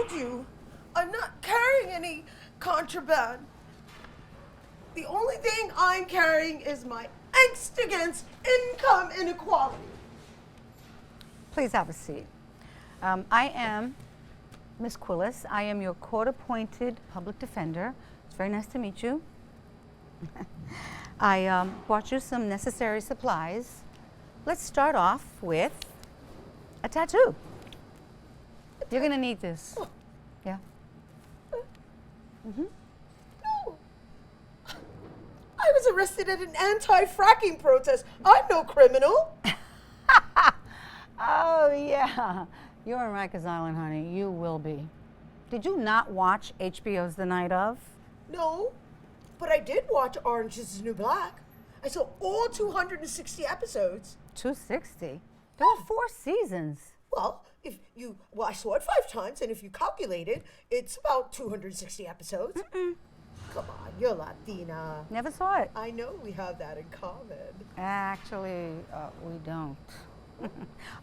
told you, I'm not carrying any contraband. The only thing I'm carrying is my angst against income inequality. Please have a seat. I am Ms. Quillis. I am your court-appointed public defender. It's very nice to meet you. I brought you some necessary supplies. Let's start off with a tattoo. You're gonna need this. Oh. Yeah. No. I was arrested at an anti-fracking protest. I'm no criminal. Oh yeah. You're on Rikers Island, honey. You will be. Did you not watch HBO's The Night Of? No, but I did watch Orange is the New Black. I saw all 260 episodes. 260? There were 4 seasons. Well, I saw it 5 times, and if you calculate it, it's about 260 episodes. Come on, you're Latina. Never saw it. I know we have that in common. Actually, we don't.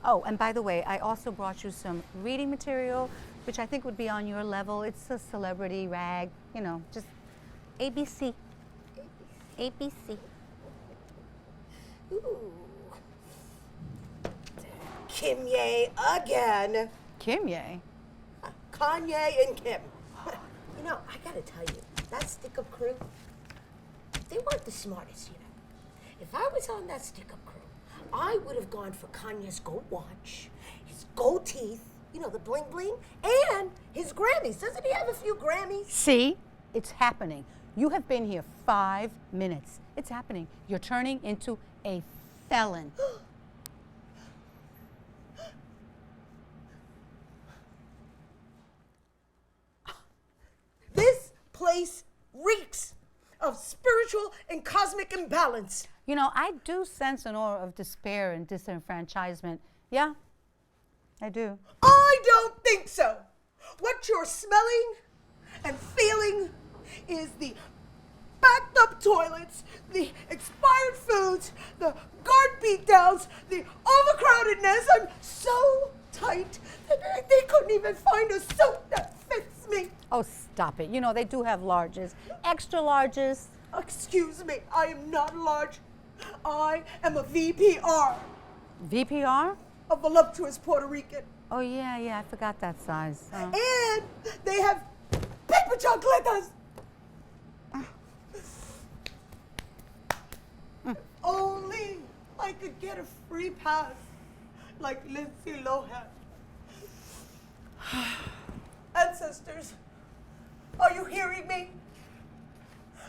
Oh, and by the way, I also brought you some reading material, which I think would be on your level. It's a celebrity rag, you know, just ABC. ABC. Ooh. Kim Ye again. Kim Ye? Kanye and Kim. You know, I gotta tell you, that stick-up crew, they weren't the smartest, you know. If I was on that stick-up crew, I would have gone for Kanye's gold watch, his gold teeth, you know, the bling bling, and his Grammys. Doesn't he have a few Grammys? See? It's happening. You have been here 5 minutes. It's happening. You're turning into a felon. This place reeks of spiritual and cosmic imbalance. You know, I do sense an aura of despair and disenfranchisement. Yeah, I do. I don't think so. What you're smelling and feeling is the backed up toilets, the expired foods, the guard beatdowns, the overcrowdedness. I'm so tight that they couldn't even find a suit that fits me. Oh, stop it. You know, they do have larges, extra larges. Excuse me, I am not large. I am a VPR, VPR? a voluptuous Puerto Rican. Oh, yeah, I forgot that size. And they have paper chocolatas. If only I could get a free pass like Lindsay Lohan. Ancestors, are you hearing me?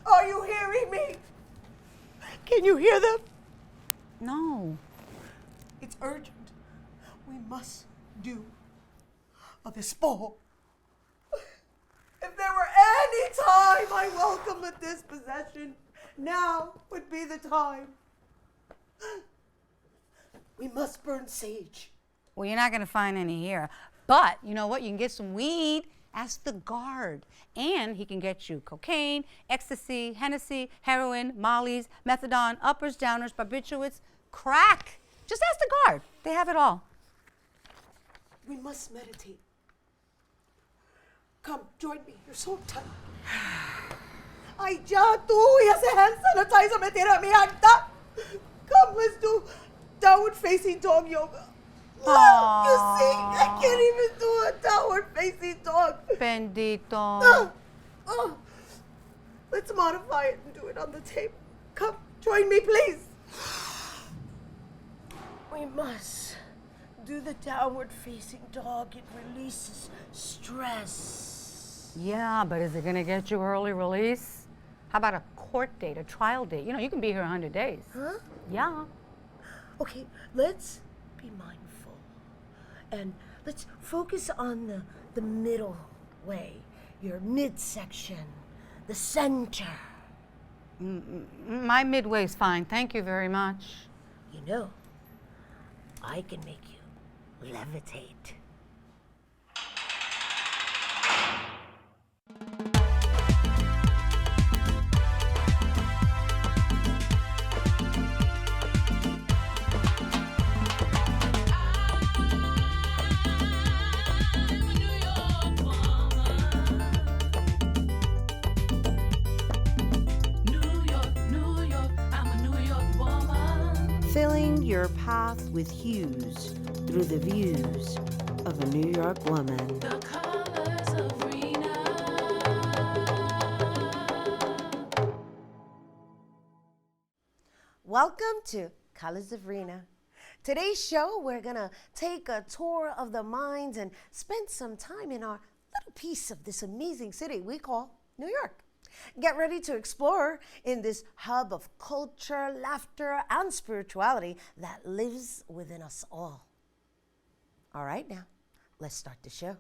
Are you hearing me? Can you hear them? No. It's urgent. We must do this fall. If there were any time I welcome a dispossession, now would be the time. We must burn sage. Well, you're not going to find any here. But you know what? You can get some weed. Ask the guard. And he can get you cocaine, ecstasy, Hennessy, heroin, mollies, methadone, uppers, downers, barbiturates, crack. Just ask the guard. They have it all. We must meditate. Come, join me. You're so tight. Ay, ya, tú y ese hand sanitizer me tira mi alta. Come, let's do downward facing dog yoga. Look, you see, I can't even do a downward facing dog. Bendito. Let's modify it and do it on the table. Come, join me, please. We must do the downward facing dog. It releases stress. Yeah, but is it going to get you early release? How about a court date, a trial date? You know, you can be here 100 days. Huh? Yeah. Okay, let's be mindful. And let's focus on the middle way, your midsection, the center. My midway's fine. Thank you very much. You know, I can make you levitate. I'm a New York one. your path with hues through the views of a New York woman. The colors of Rhina. Welcome to Colors of Rhina. Today's show, we're gonna take a tour of the minds and spend some time in our little piece of this amazing city we call New York. Get ready to explore in this hub of culture, laughter, and spirituality that lives within us all. All right, now, let's start the show.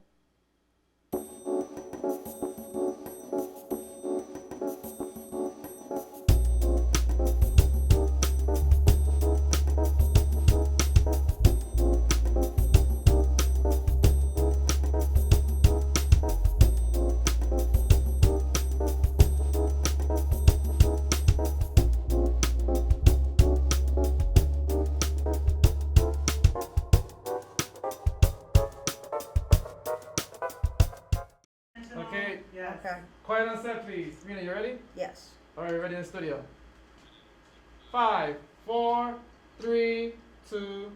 Okay, Okay. quiet on set, please. Rhina, you ready? Yes. All right, ready in the studio. 5, 4, 3, 2.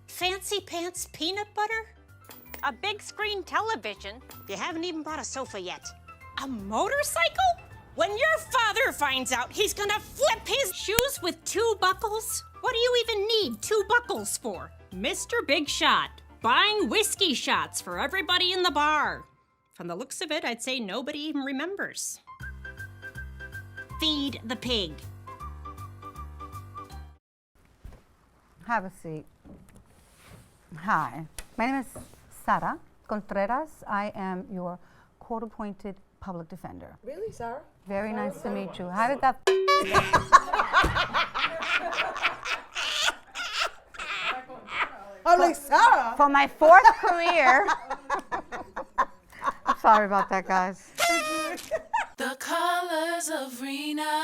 Fancy pants peanut butter? A big screen television? You haven't even bought a sofa yet. A motorcycle? When your father finds out, he's gonna flip his shoes with 2 buckles? What do you even need 2 buckles for? Mr. Big Shot, buying whiskey shots for everybody in the bar. From the looks of it, I'd say nobody even remembers. Feed the pig. Have a seat. Hi, my name is Sara Contreras. I am your court-appointed public defender. Really, Sarah? Very nice to meet you. How did that? I'm like, Sarah! For my 4th career. Sorry about that, guys. The colors of Rhina.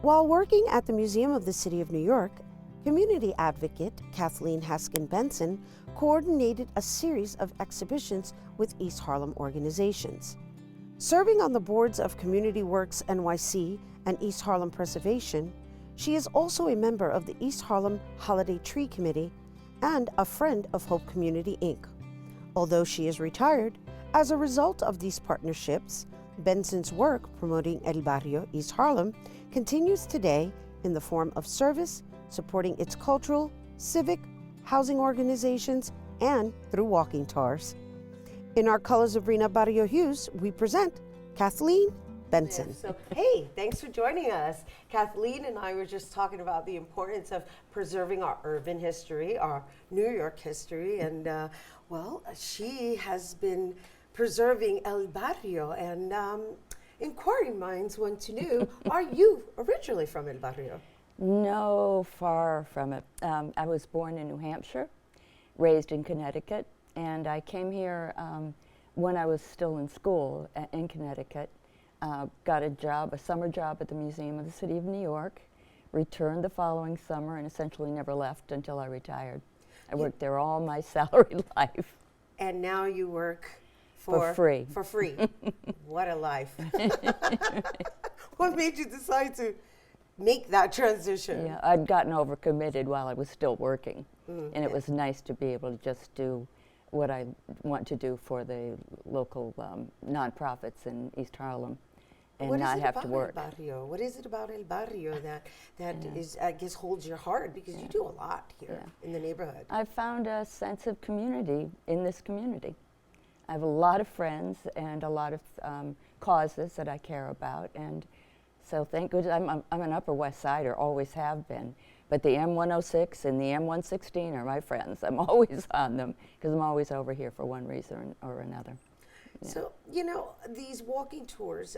While working at the Museum of the City of New York, community advocate Kathleen Haskin Benson coordinated a series of exhibitions with East Harlem organizations. Serving on the boards of Community Works NYC and East Harlem Preservation, she is also a member of the East Harlem Holiday Tree Committee and a friend of Hope Community, Inc. Although she is retired, as a result of these partnerships, Benson's work promoting El Barrio, East Harlem, continues today in the form of service, supporting its cultural, civic, housing organizations, and through walking tours. In our Colors of Rhina Barrio Hues, we present Kathleen Benson. So, hey, thanks for joining us. Kathleen and I were just talking about the importance of preserving our urban history, our New York history, and well, she has been preserving El Barrio, and inquiring minds want to know, are you originally from El Barrio? No, far from it. I was born in New Hampshire, raised in Connecticut, and I came here when I was still in school in Connecticut. Got a summer job at the Museum of the City of New York, returned the following summer, and essentially never left until I retired. I worked there all my salaried life. And now you work For free. For free. What a life. What made you decide to make that transition? Yeah, I'd gotten overcommitted while I was still working, and it was nice to be able to just do what I want to do for the local nonprofits in East Harlem, and What not is it have about to work. El Barrio? What is it about El Barrio that is, I guess, holds your heart? Because you do a lot here in the neighborhood. I found a sense of community in this community. I have a lot of friends and a lot of causes that I care about, and so thank goodness I'm an Upper West Sider, always have been. But the M106 and the M116 are my friends. I'm always on them because I'm always over here for one reason or another. Yeah. So, you know, these walking tours,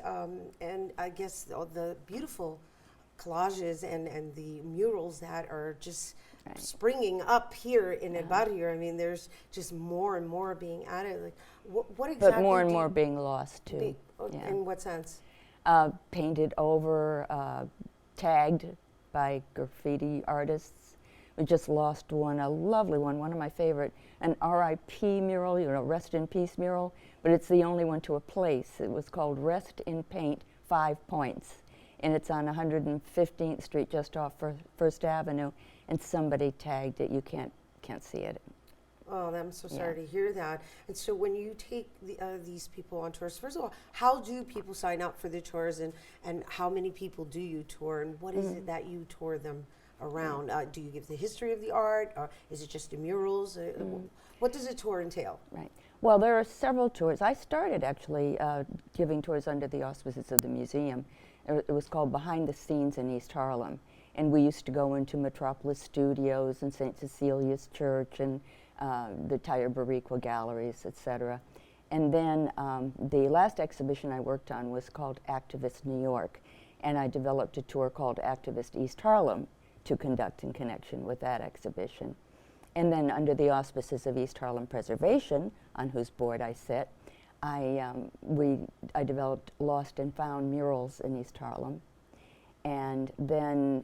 and I guess all the beautiful collages and the murals that are just springing up here in El Barrio. I mean, there's just more and more being added. Like, what exactly? But more and more being lost too. In what sense? Painted over, tagged by graffiti artists. We just lost one, a lovely one of my favorite, an R.I.P. mural, you know, Rest in Peace mural, but it's the only one to a place. It was called Rest in Paint 5 Points. And it's on 115th Street, just off First Avenue. And somebody tagged it. You can't see it. Oh, I'm so sorry to hear that. And so when you take these people on tours, first of all, how do people sign up for the tours, and how many people do you tour, and what is it that you tour them around? Do you give the history of the art, or is it just the murals? What does a tour entail? Right. Well, there are several tours. I started actually giving tours under the auspices of the museum. It was called Behind the Scenes in East Harlem. And we used to go into Metropolis Studios and St. Cecilia's Church and the Tire Barriqua galleries, etc. And then the last exhibition I worked on was called Activist New York. And I developed a tour called Activist East Harlem to conduct in connection with that exhibition. And then under the auspices of East Harlem Preservation, on whose board I sit, I developed Lost and Found murals in East Harlem. And then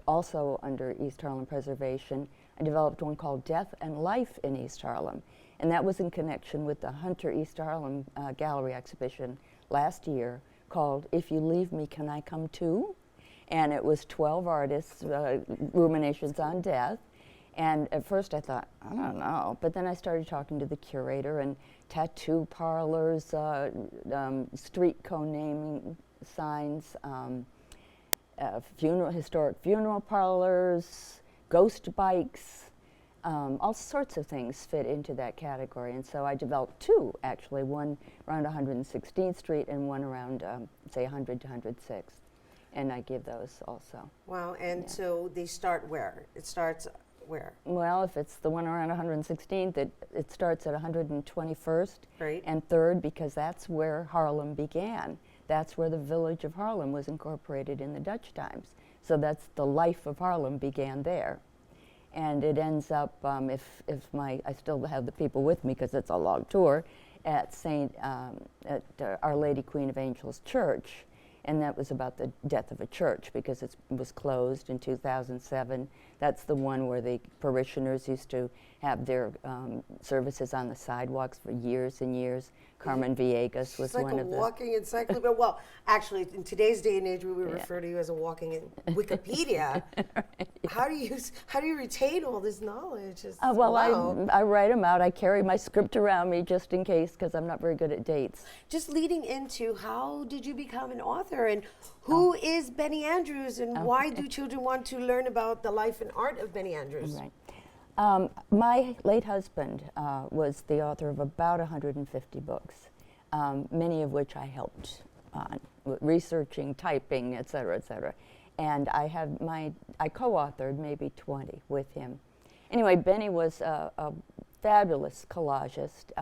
also under East Harlem Preservation, I developed one called Death and Life in East Harlem. And that was in connection with the Hunter East Harlem Gallery exhibition last year called If You Leave Me, Can I Come Too? And it was 12 artists, ruminations on death. And at first I thought, I don't know, but then I started talking to the curator, and tattoo parlors, street co-naming signs, historic funeral parlors, ghost bikes, all sorts of things fit into that category. And so I developed 2, actually, one around 116th Street and one around, say, 100 to 106th. And I give those also. Wow, and so they start where? It starts where? Well, if it's the one around 116th, it starts at 121st Right. and 3rd, because that's where Harlem began. That's where the village of Harlem was incorporated in the Dutch times. So that's the life of Harlem began there. And it ends up, I still have the people with me because it's a long tour, at Our Lady Queen of Angels Church. And that was about the death of a church because it was closed in 2007. That's the one where the parishioners used to have their services on the sidewalks for years and years. Carmen Villegas was one of the... It's like a walking encyclopedia. Well, actually, in today's day and age, we would refer to you as a walking Wikipedia. Right. How do you retain all this knowledge? Wow. I write them out. I carry my script around me just in case, because I'm not very good at dates. Just leading into, how did you become an author, and who is Benny Andrews, and why do children want to learn about the life and art of Benny Andrews? Right. My late husband was the author of about 150 books, many of which I helped on, researching, typing, et cetera, et cetera. And I co-authored maybe 20 with him. Anyway, Benny was a fabulous collagist.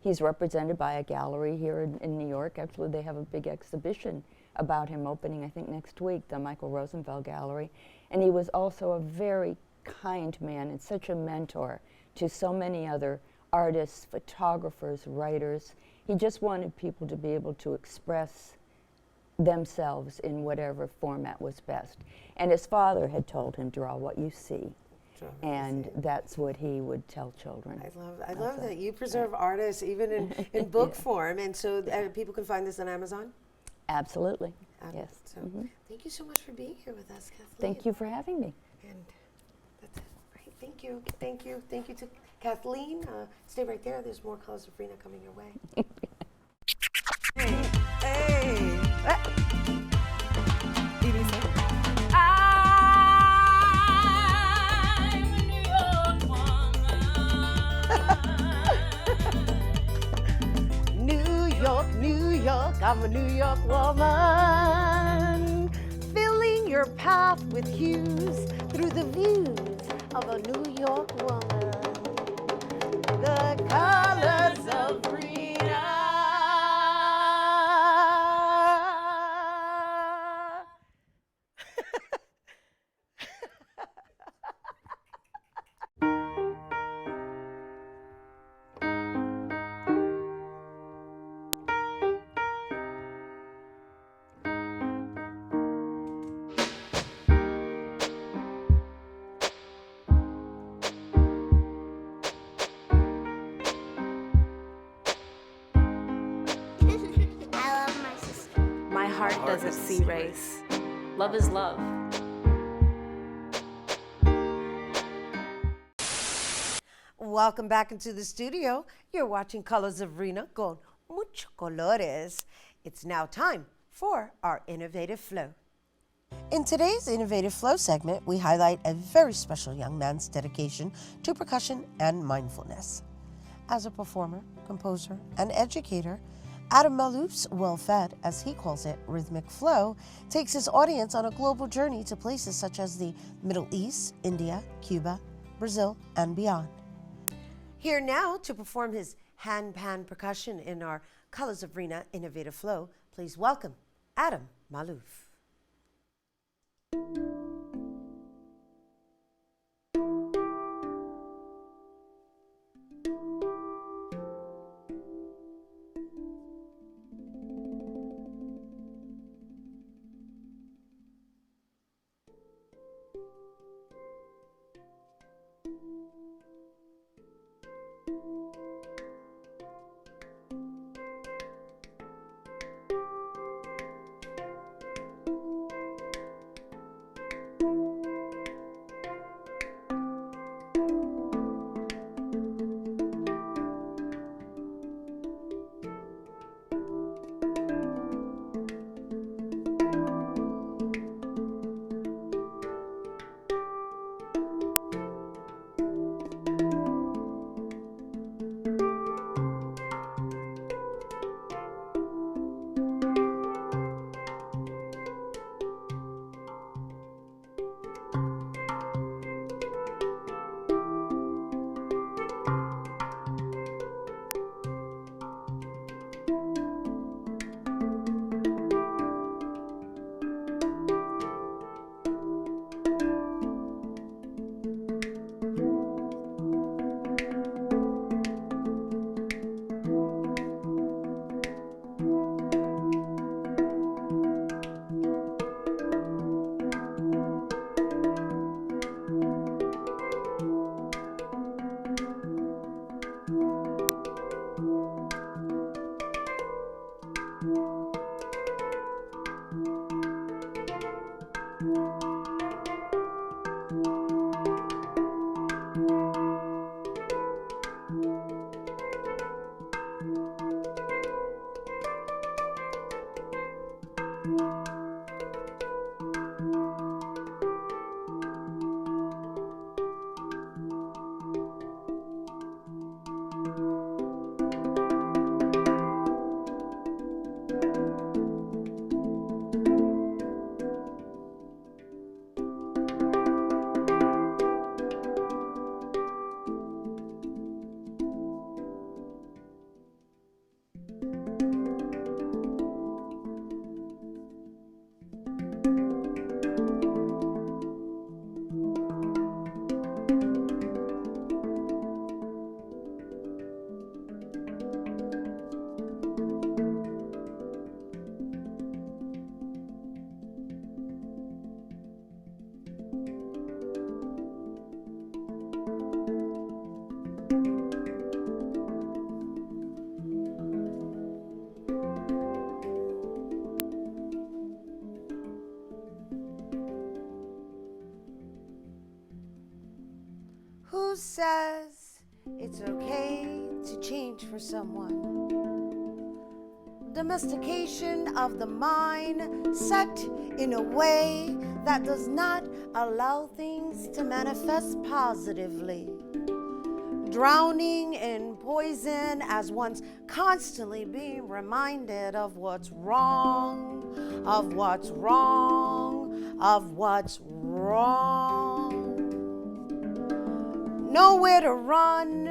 He's represented by a gallery here in New York. Actually, they have a big exhibition about him opening, I think, next week, the Michael Rosenfeld Gallery. And he was also a very kind man and such a mentor to so many other artists, photographers, writers. He just wanted people to be able to express themselves in whatever format was best. And his father had told him, draw what you see. And that's what he would tell children. I love that you preserve artists even in book form. And so people can find this on Amazon? Absolutely, yes. So thank you so much for being here with us, Kathleen. Thank you for having me. And that's it. Right. Thank you. Thank you. Thank you to Kathleen. Stay right there. There's more Colors of Rhina coming your way. Hey. New York, I'm a New York woman, filling your path with hues through the views of a New York woman. The colors of Rhina. heart doesn't see race. Love is love. Welcome back into the studio. You're watching Colors of Rhina con mucho colores. It's now time for our Innovative Flow. In today's Innovative Flow segment, we highlight a very special young man's dedication to percussion and mindfulness. As a performer, composer, and educator, Adam Malouf's well-fed, as he calls it, rhythmic flow takes his audience on a global journey to places such as the Middle East, India, Cuba, Brazil, and beyond. Here now to perform his hand-pan percussion in our Colors of Rhina Innovative Flow, please welcome Adam Malouf. Who says it's okay to change for someone? Domestication of the mind set in a way that does not allow things to manifest positively. Drowning in poison as one's constantly being reminded of what's wrong, of what's wrong, of what's wrong. Nowhere to run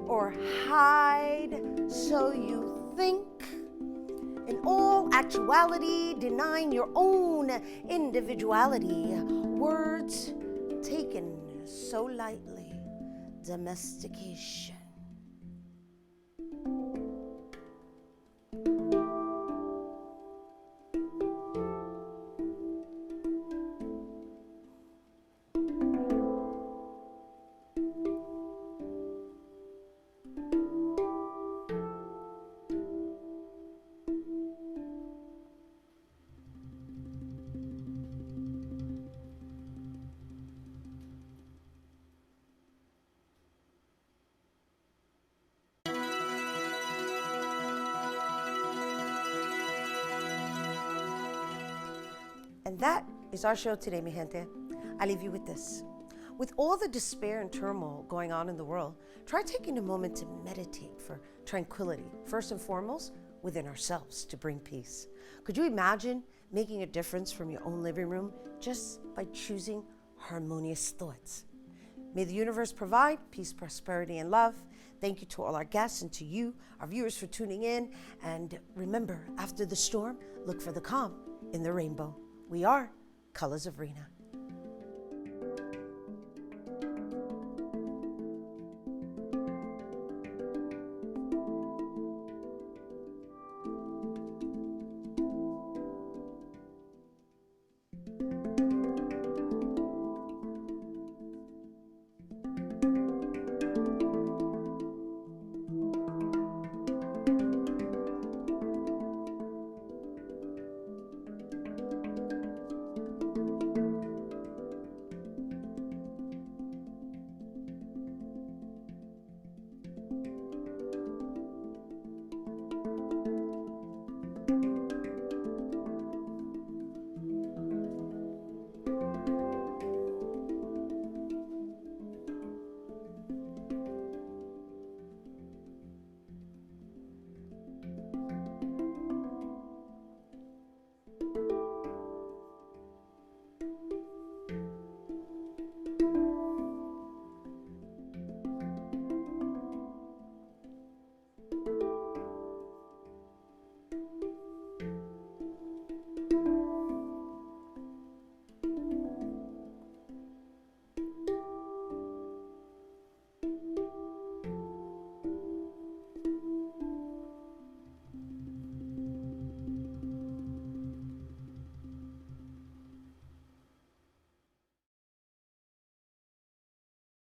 or hide, so you think. In all actuality, denying your own individuality. Words taken so lightly. Domestication. And that is our show today, mi gente. I leave you with this. With all the despair and turmoil going on in the world, try taking a moment to meditate for tranquility, first and foremost, within ourselves to bring peace. Could you imagine making a difference from your own living room just by choosing harmonious thoughts? May the universe provide peace, prosperity, and love. Thank you to all our guests and to you, our viewers, for tuning in. And remember, after the storm, look for the calm in the rainbow. We are Colors of Rhina.